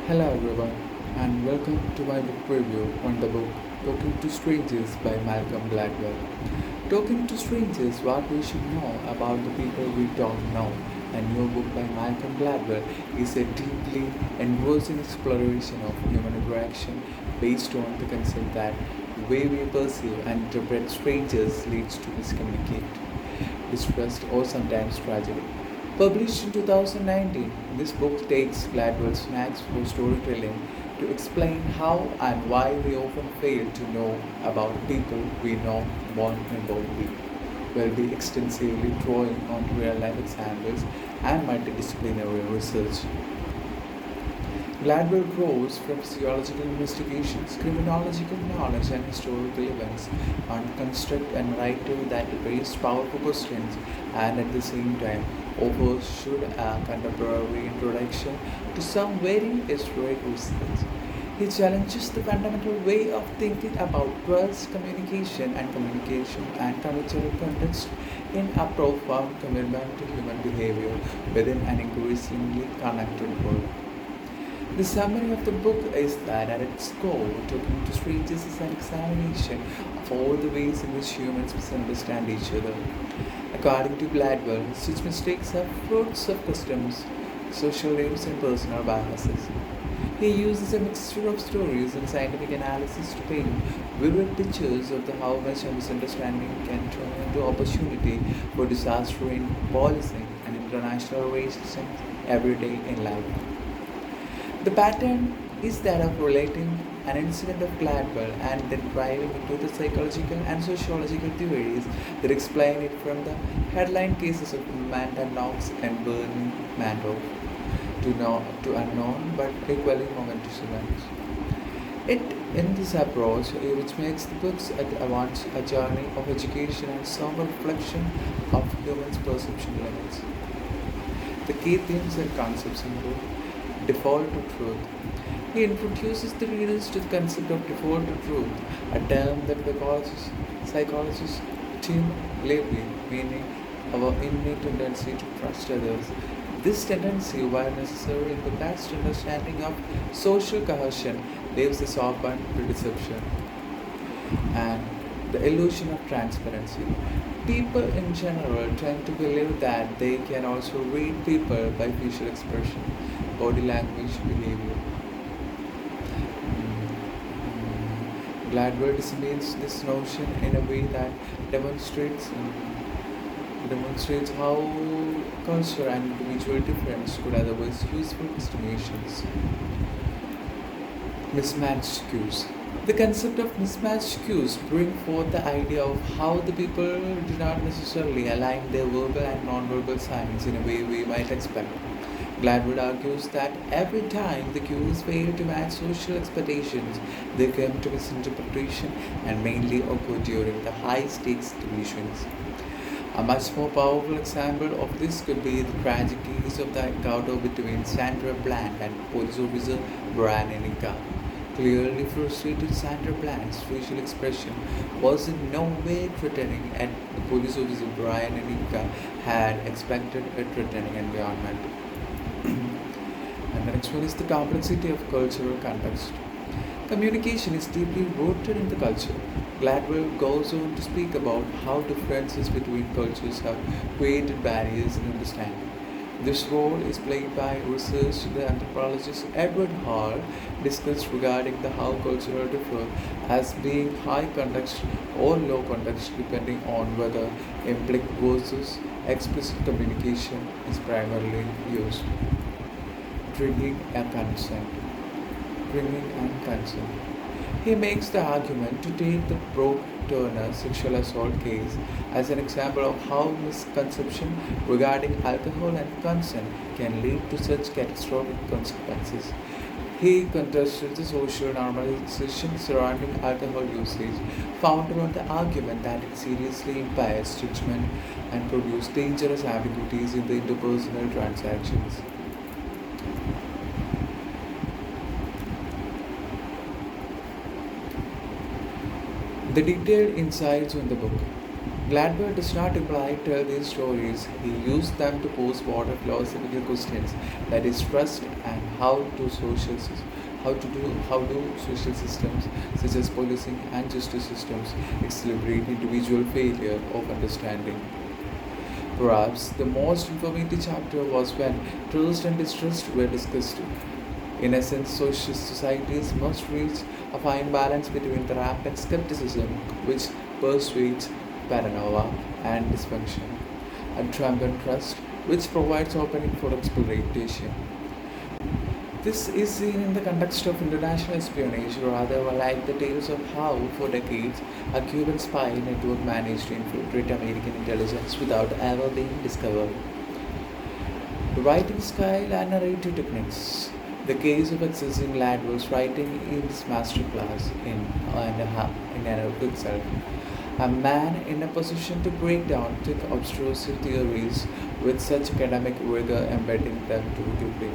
Hello everyone, and welcome to my book review on the book Talking to Strangers by Malcolm Gladwell. Talking to Strangers, what we should know about the people we don't know. A new book by Malcolm Gladwell is a deeply engrossing exploration of human interaction based on the concept that the way we perceive and interpret strangers leads to miscommunicate, distrust, or sometimes tragedy. Published in 2019, this book takes Gladwell's knack for storytelling to explain how and why we often fail to know about people we know vulnerably. Will be extensively drawing on real life examples and multidisciplinary research. Gladwell draws from physiological investigations, criminological knowledge, and historical events on construct a narrative that raises powerful questions and at the same time offers should a contemporary introduction to some very historic research. He challenges the fundamental way of thinking about trust, communication and cultural context in a profound commitment to human behavior within an increasingly connected world. The summary of the book is that at its core, Talking to Strangers is an examination of all the ways in which humans misunderstand each other. According to Gladwell, such mistakes are fruits of customs, social norms, and personal biases. He uses a mixture of stories and scientific analysis to paint vivid pictures of how much a misunderstanding can turn into opportunity for disaster in policing and international relations every day in life. The pattern is that of relating an incident of Gladwell and then driving into the psychological and sociological theories that explain it from the headline cases of Amanda Knox and Bernie Madoff to unknown but equally momentous events. It in this approach, which makes the books at once a journey of education and somber reflection of humans' perception limits. The key themes and concepts include default to truth. He introduces the readers to the concept of default to truth, a term that psychologists Tim Levy, meaning our innate tendency to trust others. This tendency, while necessary in the best understanding of social cohesion, leaves us open to deception and the illusion of transparency. People in general tend to believe that they can also read people by facial expression, body language, behavior. Gladwell dismisses this notion in a way that demonstrates how culture and individual difference could otherwise useful estimations. Mismatched cues. The concept of mismatched cues bring forth the idea of how the people do not necessarily align their verbal and non-verbal signs in a way we might expect. Gladwell argues that every time the cues fail to match social expectations, they come to misinterpretation and mainly occur during the high-stakes situations. A much more powerful example of this could be the tragic case of the encounter between Sandra Bland and police officer Brian Enica. Clearly frustrated, Sandra Bland's facial expression was in no way threatening, and the police officer Brian Enica had expected a threatening environment. And the next one is the complexity of cultural context. Communication is deeply rooted in the culture. Gladwell goes on to speak about how differences between cultures have created barriers in understanding. This role is played by research the anthropologist Edward Hall discussed regarding the how cultural differ as being high context or low context depending on whether implicit versus explicit communication is primarily used. Drinking and consent. Drinking and consent. He makes the argument to take the Brooke Turner sexual assault case as an example of how misconception regarding alcohol and consent can lead to such catastrophic consequences. He contested the social normalization surrounding alcohol usage, founded on the argument that it seriously impairs judgment and produces dangerous ambiguities in the interpersonal transactions. The detailed insights on the book. Gladwell does not imply tell these stories. He used them to pose broader philosophical questions, that is trust and how do social systems such as policing and justice systems celebrate individual failure of understanding. Perhaps the most informative chapter was when trust and distrust were discussed. In essence, social societies must reach a fine balance between the rampant skepticism, which persuades paranoia and dysfunction, and triumphant trust, which provides opening for exploitation. This is seen in the context of international espionage, rather like the tales of how, for decades, a Cuban spy network managed to infiltrate American intelligence without ever being discovered. Writing style and narrative techniques. The case of accessing Gladwell's writing is masterclass in and of itself. A man in a position to break down thick, obtrusive theories with such academic rigor, embedding them too deeply.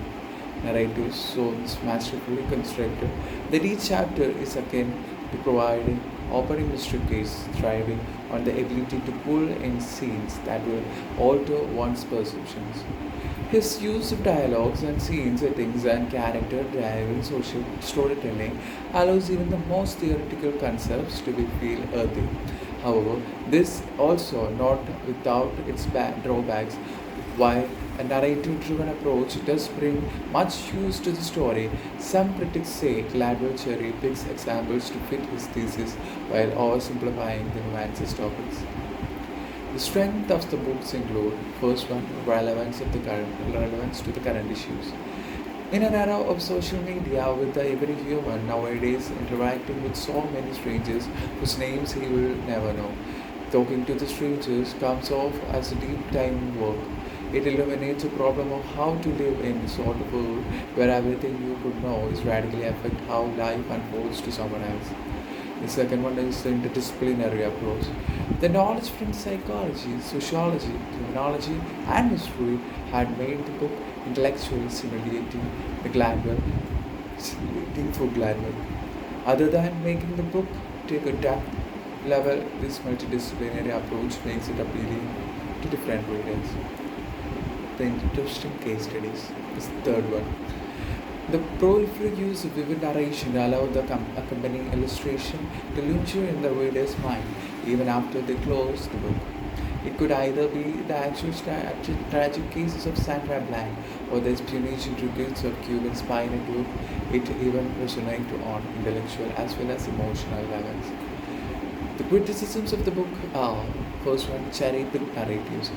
Narrative zones masterfully constructed that each chapter is akin to providing opening mystery case, thriving on the ability to pull in scenes that will alter one's perceptions. His use of dialogues and scene settings and character-driven social storytelling allows even the most theoretical concepts to be feel earthy. However, this also not without its drawbacks. While a narrative-driven approach does bring much use to the story, some critics say Gladwell cherry picks examples to fit his thesis while oversimplifying the nuances topics. The strength of the books include first one, relevance to the current issues. In an era of social media, with every human nowadays interacting with so many strangers whose names he will never know, talking to the strangers comes off as a deep time work. It illuminates a problem of how to live in a sort of world where everything you could know is radically affect how life unfolds to someone else. The second one is the interdisciplinary approach. The knowledge from psychology, sociology, criminology, and history had made the book intellectually stimulating for Gladwell. Other than making the book take a depth level, this multidisciplinary approach makes it appealing to different readers. The interesting case studies is the third one. The prolific use of vivid narration allowed the accompanying illustration to linger in the reader's mind even after they close the book. It could either be the actual tragic cases of Sandra Bland or the espionage intrigues of Cuban spy network. It even resonated on intellectual as well as emotional levels. The criticisms of the book are first one, cherry picked narratives.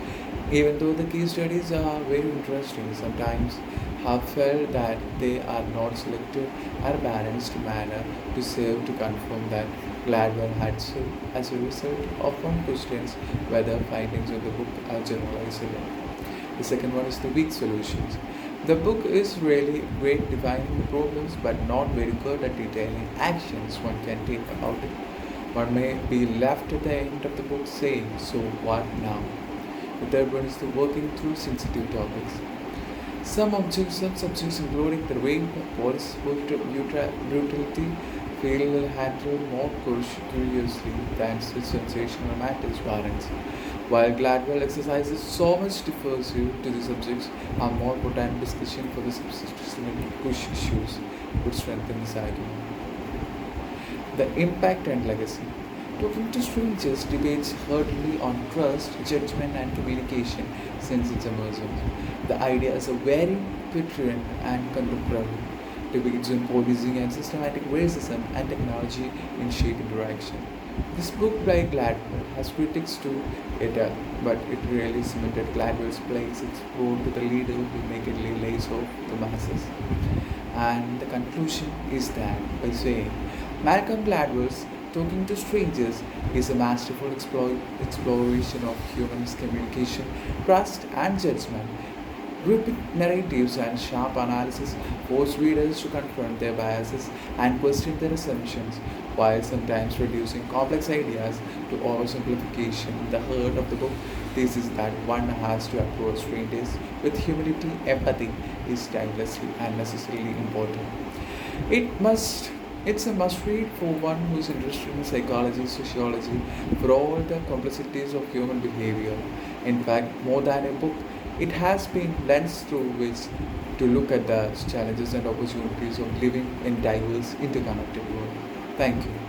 Even though the case studies are very interesting, sometimes have felt that they are not selected or balanced manner to serve to confirm that Gladwell had so as a result often questions whether findings of the book are generalizable. The second one is the weak solutions. The book is really great defining the problems but not very good at detailing actions one can take about it. One may be left at the end of the book saying, so what now? The third one is the working through sensitive topics. Some subjects including the rape, police brutality, feel handled more curiously than such sensational matters warrants. While Gladwell exercises so much differential to the subjects, a more potent discussion for the systemic push issues would strengthen this argument. The impact and legacy. Talking to strangers debates heartily on trust, judgment, and communication since its emergence. The idea is a very pertinent and contemporary. Debates on policing and systematic racism and technology in shape interaction. This book by Gladwell has critics to it, but it really cemented Gladwell's place its role with a leader who nakedly lays off the masses. And the conclusion is that by saying Malcolm Gladwell's Talking to Strangers is a masterful exploration of human communication, trust, and judgment. Gripping narratives and sharp analysis force readers to confront their biases and question their assumptions, while sometimes reducing complex ideas to oversimplification. The heart of the book thesis that one has to approach strangers with humility, empathy is timelessly and necessarily important. It must It's a must read for one who's interested in psychology, sociology, for all the complexities of human behavior. In fact, more than a book, it has been lens through which to look at the challenges and opportunities of living in diverse, interconnected world. Thank you.